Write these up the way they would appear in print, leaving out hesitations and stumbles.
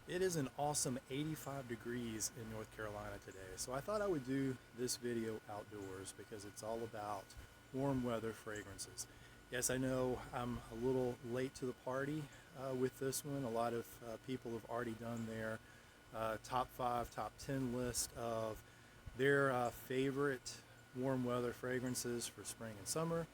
It is an awesome 85 degrees in North Carolina today, so I thought I would do this video outdoors because it's all about warm weather fragrances. Yes, I know I'm a little late to the party with this one. A lot of people have already done their top 5, top 10 list of their favorite warm weather fragrances for spring and summer.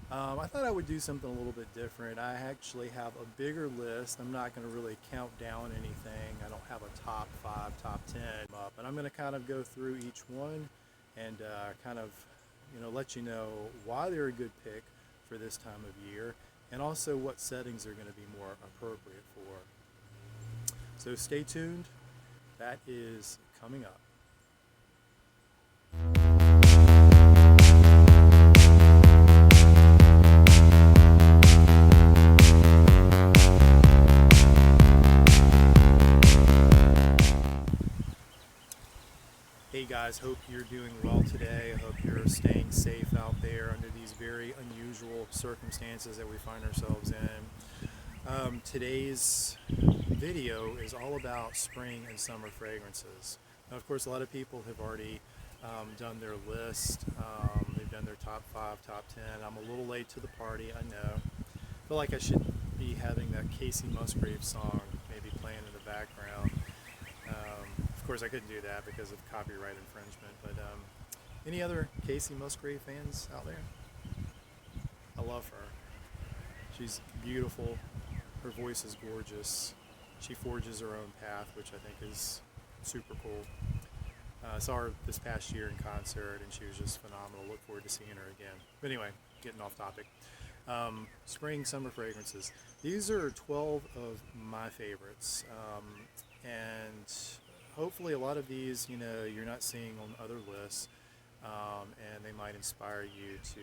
I thought I would do something a little bit different. I actually have a bigger list. I'm not going to really count down anything. I don't have a top 5, top 10 up, and I'm going to kind of go through each one and kind of, let you know why they're a good pick for this time of year, and also what settings are going to be more appropriate for. So stay tuned. That is coming up. Hey guys, hope you're doing well today. I hope you're staying safe out there under these very unusual circumstances that we find ourselves in. Today's video is all about spring and summer fragrances. Now, of course, a lot of people have already done their list. They've done their top 5, top 10. I'm a little late to the party, I know. I feel like I should be having that Casey Musgrave song maybe playing in the background. Of course, I couldn't do that because of copyright infringement, but any other Casey Musgrave fans out there? I love her. She's beautiful. Her voice is gorgeous. She forges her own path, which I think is super cool. I saw her this past year in concert, and she was just phenomenal. Look forward to seeing her again. But anyway, getting off topic. Spring, summer fragrances. These are 12 of my favorites. And hopefully a lot of these, you're not seeing on other lists, and they might inspire you to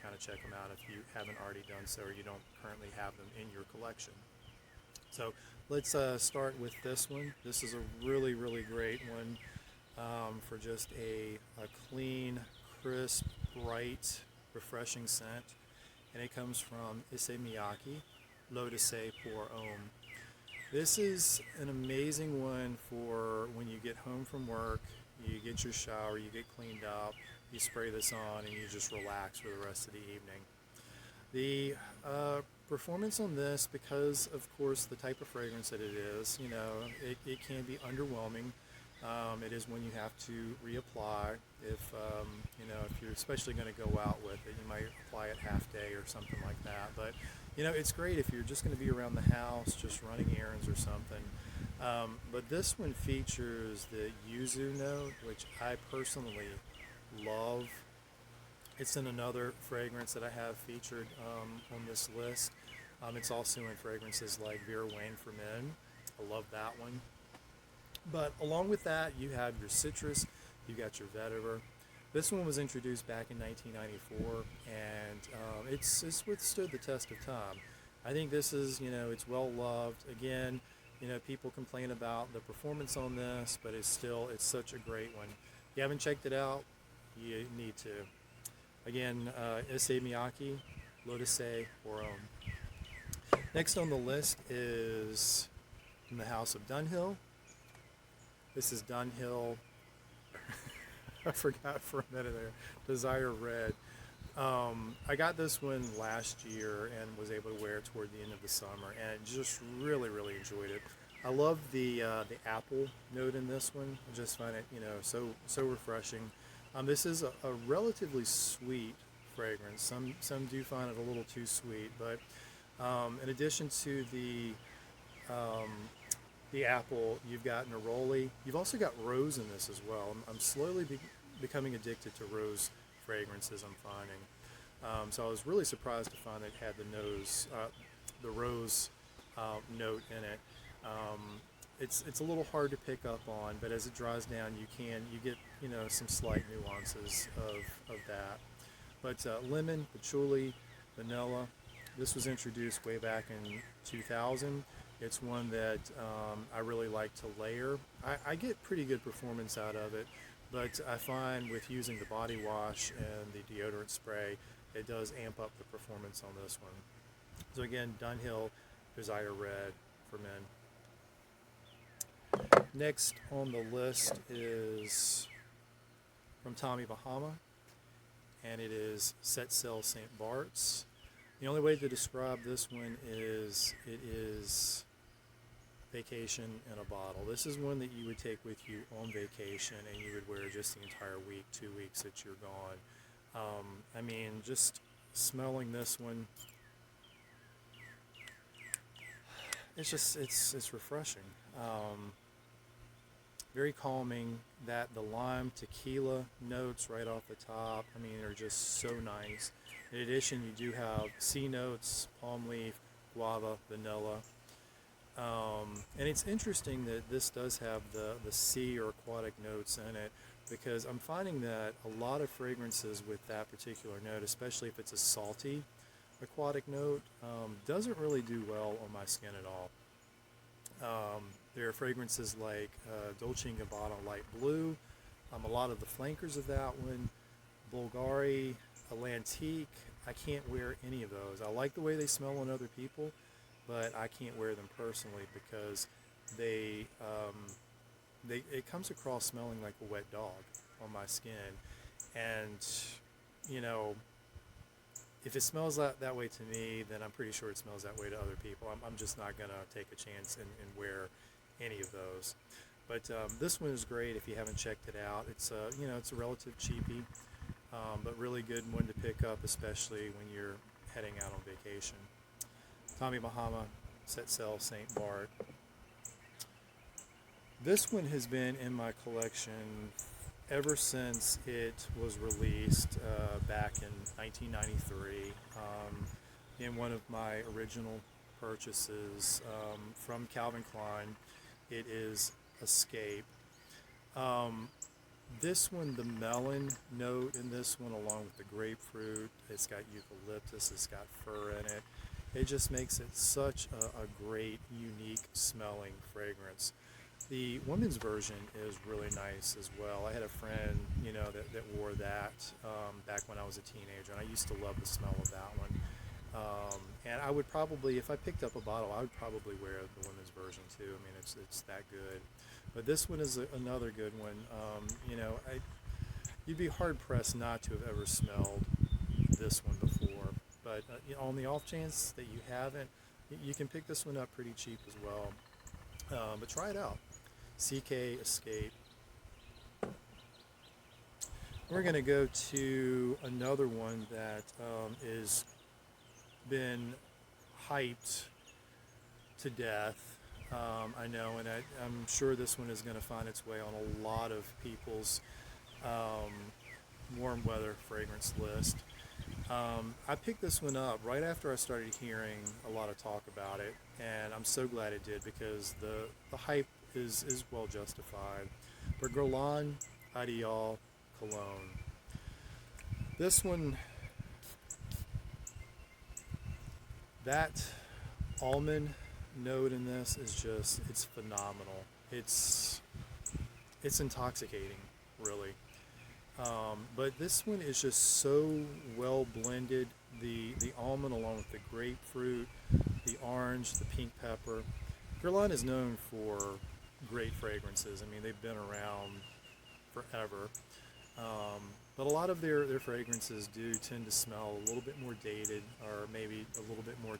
kind of check them out if you haven't already done so or you don't currently have them in your collection. So let's start with this one. This is a really, really great one for just a clean, crisp, bright, refreshing scent, and it comes from Issey Miyake, L'Eau de Cartier Concentree. This is an amazing one for when you get home from work, you get your shower, you get cleaned up, you spray this on, and you just relax for the rest of the evening. The performance on this, because of course the type of fragrance that it is, it can be underwhelming. It is when you have to reapply. If you're especially going to go out with it, you might apply it half day or something like that. But it's great if you're just going to be around the house, just running errands or something. But this one features the yuzu note, which I personally love. It's in another fragrance that I have featured on this list. It's also in fragrances like Guerlain For Men. I love that one. But along with that, you have your citrus, you got your vetiver. This one was introduced back in 1994, and it's withstood the test of time. I think this is, it's well loved. Again, people complain about the performance on this, but it's such a great one. If you haven't checked it out, you need to. Again, Issey Miyake, L'Eau de Cartier Concentree. Next on the list is from the house of Dunhill. This is Dunhill, I forgot for a minute there, Desire Red. I got this one last year and was able to wear it toward the end of the summer, and just really, really enjoyed it. I love the apple note in this one. I just find it, so refreshing. This is a relatively sweet fragrance. Some do find it a little too sweet, but in addition to the apple, you've got neroli. You've also got rose in this as well. I'm slowly becoming addicted to rose fragrances, I'm finding. So I was really surprised to find it had the rose note in it. It's a little hard to pick up on, but as it dries down, you get some slight nuances of that. But lemon, patchouli, vanilla. This was introduced way back in 2000. It's one that I really like to layer. I get pretty good performance out of it, but I find with using the body wash and the deodorant spray, it does amp up the performance on this one. So again, Dunhill Desire Red for Men. Next on the list is from Tommy Bahama, and it is Scentual St. Barts. The only way to describe this one is it is vacation in a bottle. This is one that you would take with you on vacation and you would wear just the entire week, 2 weeks that you're gone. I mean, just smelling this one, it's refreshing. Very calming. That the lime tequila notes right off the top, I mean, are just so nice. In addition, you do have sea notes, palm leaf, guava, vanilla. And it's interesting that this does have the sea or aquatic notes in it, because I'm finding that a lot of fragrances with that particular note, especially if it's a salty aquatic note, doesn't really do well on my skin at all. There are fragrances like Dolce & Gabbana Light Blue, a lot of the flankers of that one, Bulgari, Atlantique. I can't wear any of those. I like the way they smell on other people, but I can't wear them personally because it comes across smelling like a wet dog on my skin. And, you know, if it smells that way to me, then I'm pretty sure it smells that way to other people. I'm just not going to take a chance and wear any of those. But this one is great if you haven't checked it out. It's it's a relative cheapie, but really good one to pick up, especially when you're heading out on vacation. Tommy Bahama, Scentual St. Bart. This one has been in my collection ever since it was released back in 1993, in one of my original purchases from Calvin Klein. It is Escape. This one, the melon note in this one, along with the grapefruit, it's got eucalyptus, it's got fir in it. It just makes it such a great, unique smelling fragrance. The women's version is really nice as well. I had a friend, that wore that back when I was a teenager, and I used to love the smell of that one. And I would probably, if I picked up a bottle, I would probably wear the women's version too. I mean, it's that good. But this one is another good one. You'd be hard pressed not to have ever smelled this one before. But on the off chance that you haven't, you can pick this one up pretty cheap as well. But try it out. CK Escape. We're going to go to another one that is been hyped to death. I know, and I'm sure this one is going to find its way on a lot of people's warm weather fragrance list. I picked this one up right after I started hearing a lot of talk about it, and I'm so glad it did, because the hype is well justified. For Guerlain, Dior, Cologne. This one, that almond note in this is just, it's phenomenal. It's intoxicating, really. But this one is just so well blended. The almond along with the grapefruit, the orange, the pink pepper. Guerlain is known for great fragrances. I mean, they've been around forever. But a lot of their fragrances do tend to smell a little bit more dated, or maybe a little bit more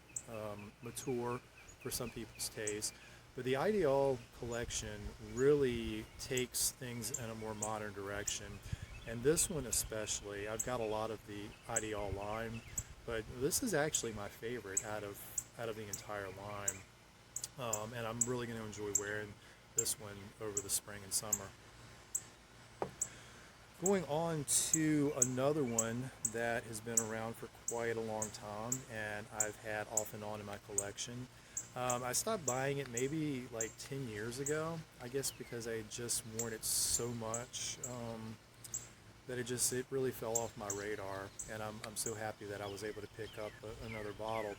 mature for some people's taste. But the Ideal collection really takes things in a more modern direction. And this one especially, I've got a lot of the Ideal line, but this is actually my favorite out of the entire line. And I'm really going to enjoy wearing this one over the spring and summer. Going on to another one that has been around for quite a long time, and I've had off and on in my collection. I stopped buying it maybe like 10 years ago, I guess, because I had just worn it so much that it really fell off my radar, and I'm so happy that I was able to pick up another bottle.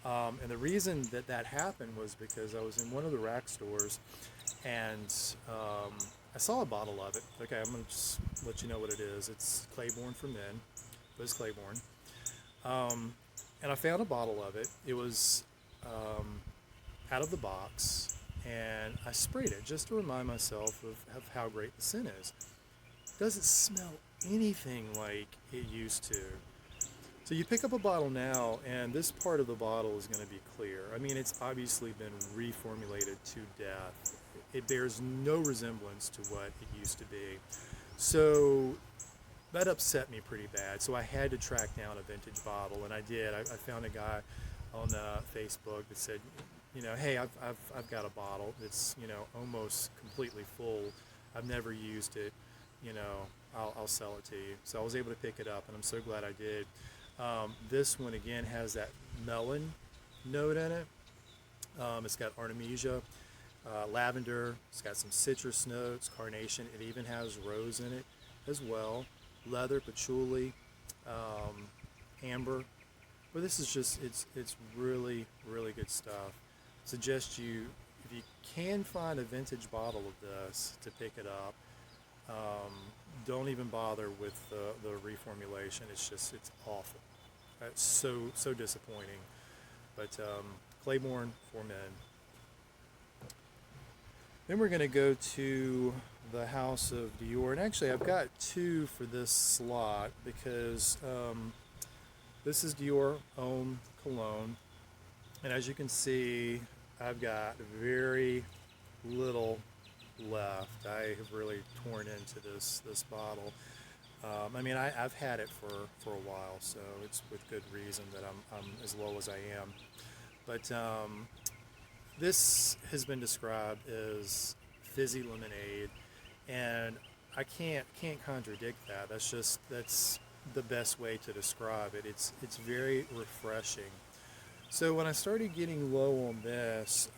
And the reason that happened was because I was in one of the rack stores, and I saw a bottle of it. Okay, I'm going to just let you know what it is. It's Claiborne For Men. Liz Claiborne. And I found a bottle of it. It was out of the box, and I sprayed it just to remind myself of how great the scent is. Doesn't smell anything like it used to. So you pick up a bottle now, and this part of the bottle is going to be clear. I mean, it's obviously been reformulated to death. It bears no resemblance to what it used to be. So that upset me pretty bad. So I had to track down a vintage bottle, and I did. I found a guy on Facebook that said, you know, hey, I've got a bottle that's, you know, almost completely full. I've never used it. You know, I'll sell it to you. So I was able to pick it up, and I'm so glad I did. This one again has that melon note in it. It's got artemisia, lavender. It's got some citrus notes, carnation. It even has rose in it as well. Leather, patchouli, amber. But this is just, it's really, really good stuff. Suggest you, if you can find a vintage bottle of this, to pick it up. Don't even bother with the reformulation. It's awful. It's so disappointing. But Claiborne For Men. Then we're going to go to the House of Dior. And actually, I've got two for this slot because this is Dior Homme Cologne. And as you can see, I've got very little left. I have really torn into this bottle. I mean, I've had it for a while, so it's with good reason that I'm as low as I am. But this has been described as fizzy lemonade, and I can't contradict that. That's the best way to describe it. It's very refreshing. So when I started getting low on this,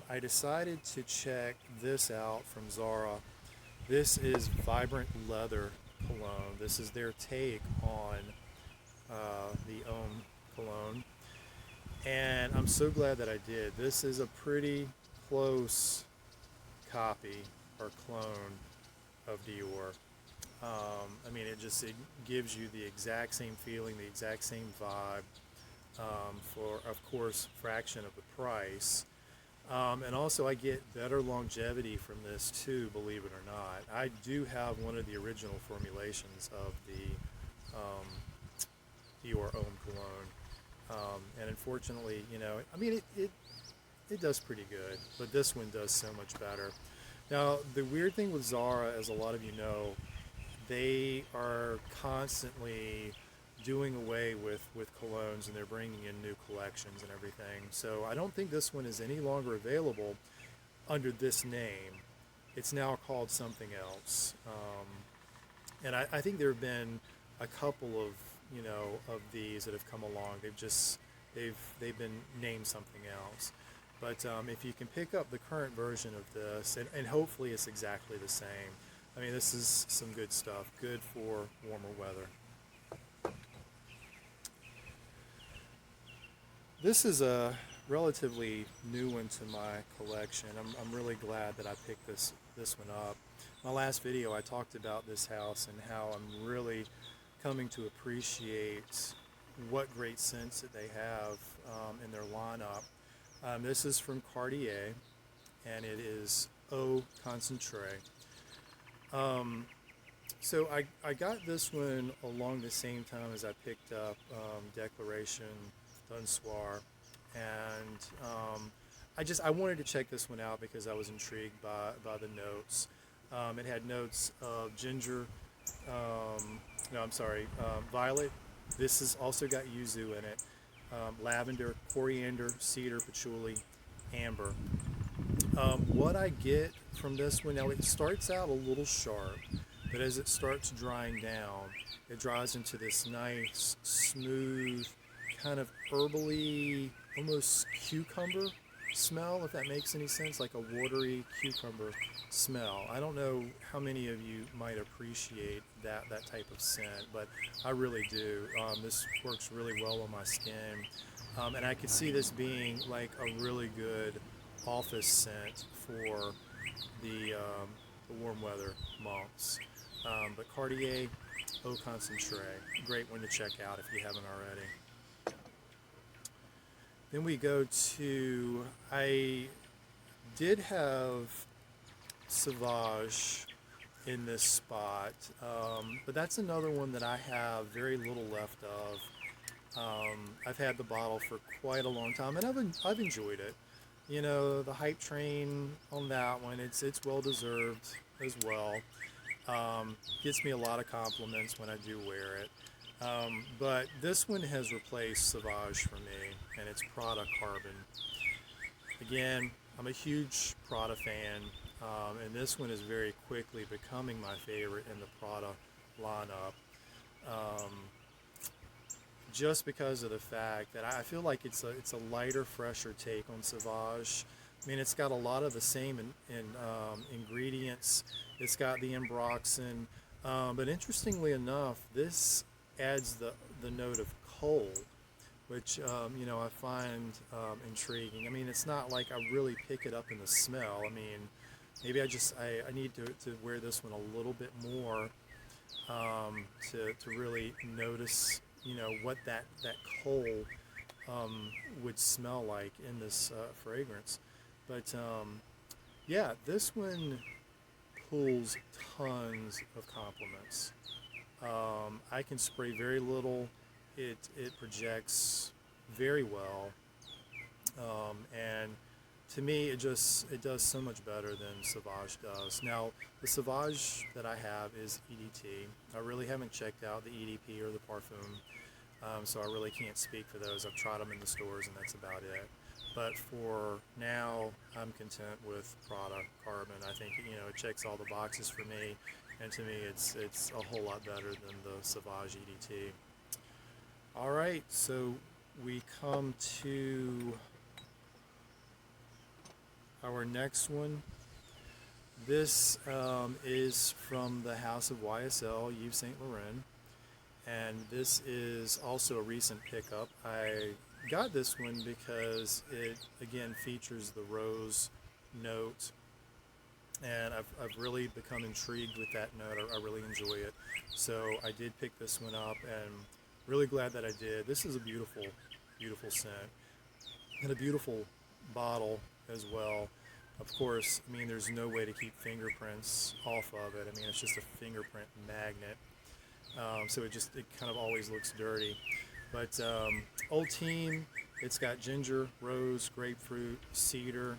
I decided to check this out from Zara. This is Vibrant Leather Cologne. This is their take on the Homme Cologne. And I'm so glad that I did. This is a pretty close copy or clone of Dior. I mean, it gives you the exact same feeling, the exact same vibe. For, of course, fraction of the price. And also I get better longevity from this too, believe it or not. I do have one of the original formulations of the Dior Homme Cologne. And unfortunately, you know, I mean, it does pretty good, but this one does so much better. Now, the weird thing with Zara, as a lot of you know, they are constantly doing away with colognes, and they're bringing in new collections and everything. So I don't think this one is any longer available under this name. It's now called something else. And I think there have been a couple of, you know, of these that have come along. They've been named something else. But if you can pick up the current version of this, and hopefully it's exactly the same. I mean, this is some good stuff, good for warmer weather. This is a relatively new one to my collection. I'm really glad that I picked this one up. My last video, I talked about this house and how I'm really coming to appreciate what great scents that they have in their lineup. This is from Cartier, and it is Eau de Cartier Concentree. So I got this one along the same time as I picked up Declaration Dunsoir, and I wanted to check this one out because I was intrigued by the notes. It had notes of ginger, violet. This has also got yuzu in it, lavender, coriander, cedar, patchouli, amber. What I get from this one, now it starts out a little sharp, but as it starts drying down, it dries into this nice, smooth, kind of herbally, almost cucumber smell, if that makes any sense, like a watery cucumber smell. I don't know how many of you might appreciate that type of scent, but I really do. This works really well on my skin, and I could see this being like a really good office scent for the warm weather months. But Cartier Eau Concentree, great one to check out if you haven't already. Then we go to, I did have Sauvage in this spot, but that's another one that I have very little left of. I've had the bottle for quite a long time, and I've enjoyed it. You know, the hype train on that one, it's well deserved as well. Gets me a lot of compliments when I do wear it. But this one has replaced Sauvage for me, and it's Prada Carbon. Again, I'm a huge Prada fan, and this one is very quickly becoming my favorite in the Prada lineup. Um, just because of the fact that I feel like it's a lighter, fresher take on Sauvage. I mean, it's got a lot of the same ingredients. It's got the ambroxan, but interestingly enough, this adds the note of coal, which you know, I find intriguing. I mean, it's not like I really pick it up in the smell. I mean, maybe I need to wear this one a little bit more to really notice, you know, what that coal would smell like in this fragrance. But yeah, this one pulls tons of compliments. I can spray very little. It projects very well, and to me, it does so much better than Sauvage does. Now, the Sauvage that I have is EDT. I really haven't checked out the EDP or the Parfum, so I really can't speak for those. I've tried them in the stores, and that's about it. But for now, I'm content with Prada Carbon. I think, you know, it checks all the boxes for me, and to me, it's a whole lot better than the Sauvage EDT. All right, so we come to our next one. This is from the house of YSL, Yves Saint Laurent, and this is also a recent pickup. I got this one because it again features the rose note, and I've really become intrigued with that note. I really enjoy it, so I did pick this one up, and really glad that I did. This is a beautiful, beautiful scent, and a beautiful bottle as well. Of course, I mean, there's no way to keep fingerprints off of it. I mean, it's just a fingerprint magnet, so it kind of always looks dirty. But Ultime, it's got ginger, rose, grapefruit, cedar,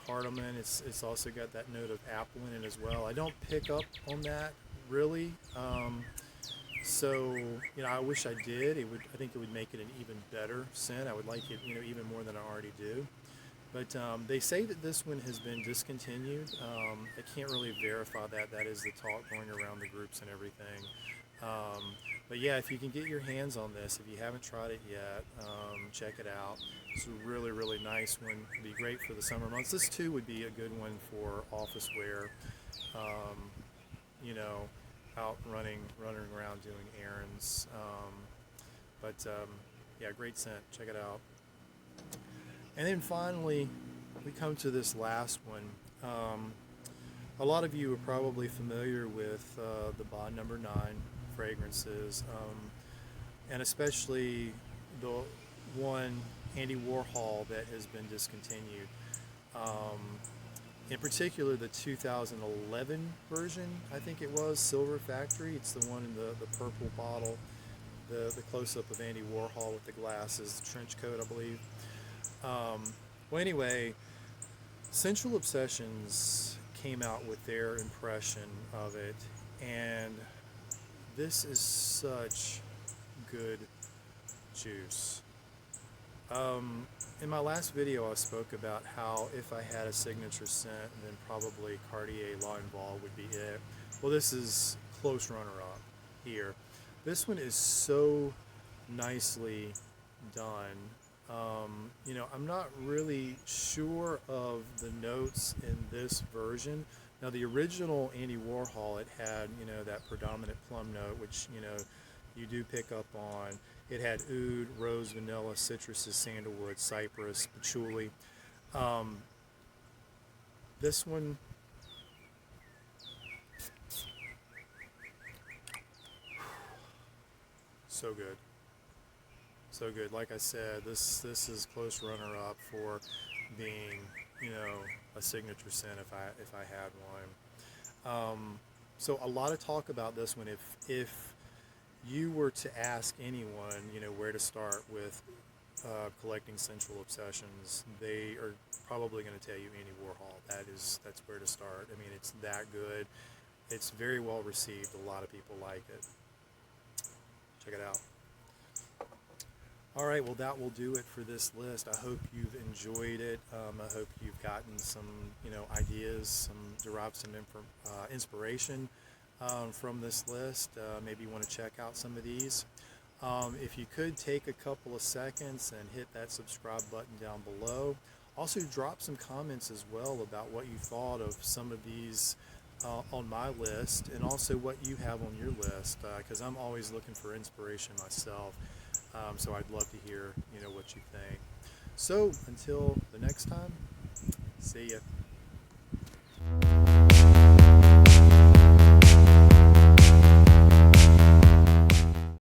cardamom. It's also got that note of apple in it as well. I don't pick up on that really. So, you know, I wish I did. I think it would make it an even better scent. I would like it, you know, even more than I already do. But they say that this one has been discontinued. I can't really verify that. That is the talk going around the groups and everything. But yeah, if you can get your hands on this, if you haven't tried it yet, check it out. It's a really, really nice one. It'd be great for the summer months. This too would be a good one for office wear. You know, out running around doing errands. Yeah, great scent. Check it out. And then finally, we come to this last one. A lot of you are probably familiar with the Bond Number 9 fragrances, and especially the one Andy Warhol that has been discontinued. In particular, the 2011 version, I think it was, Silver Factory. It's the one in the purple bottle, the close-up of Andy Warhol with the glasses, the trench coat, I believe. Well, anyway, Scentual Obsessions came out with their impression of it, and this is such good juice. In my last video, I spoke about how if I had a signature scent, then probably Cartier L'Homme would be it. Well, this is close runner-up here. This one is so nicely done. You know, I'm not really sure of the notes in this version. Now, the original Andy Warhol, it had, you know, that predominant plum note, which, you know, you do pick up on. It had oud, rose, vanilla, citruses, sandalwood, cypress, patchouli. This one, so good. So good. Like I said, this is close runner-up for being a signature scent if I had one. So a lot of talk about this one. If you were to ask anyone, where to start with collecting sensual obsessions, they are probably going to tell you Andy Warhol. That's where to start. I mean, it's that good. It's very well received. A lot of people like it. Check it out. All right, well, that will do it for this list. I hope you've enjoyed it. I hope you've gotten some, ideas, derived some inspiration from this list. Maybe you want to check out some of these. If you could take a couple of seconds and hit that subscribe button down below. Also, drop some comments as well about what you thought of some of these on my list, and also what you have on your list, because I'm always looking for inspiration myself. So I'd love to hear, what you think. So until the next time, see ya.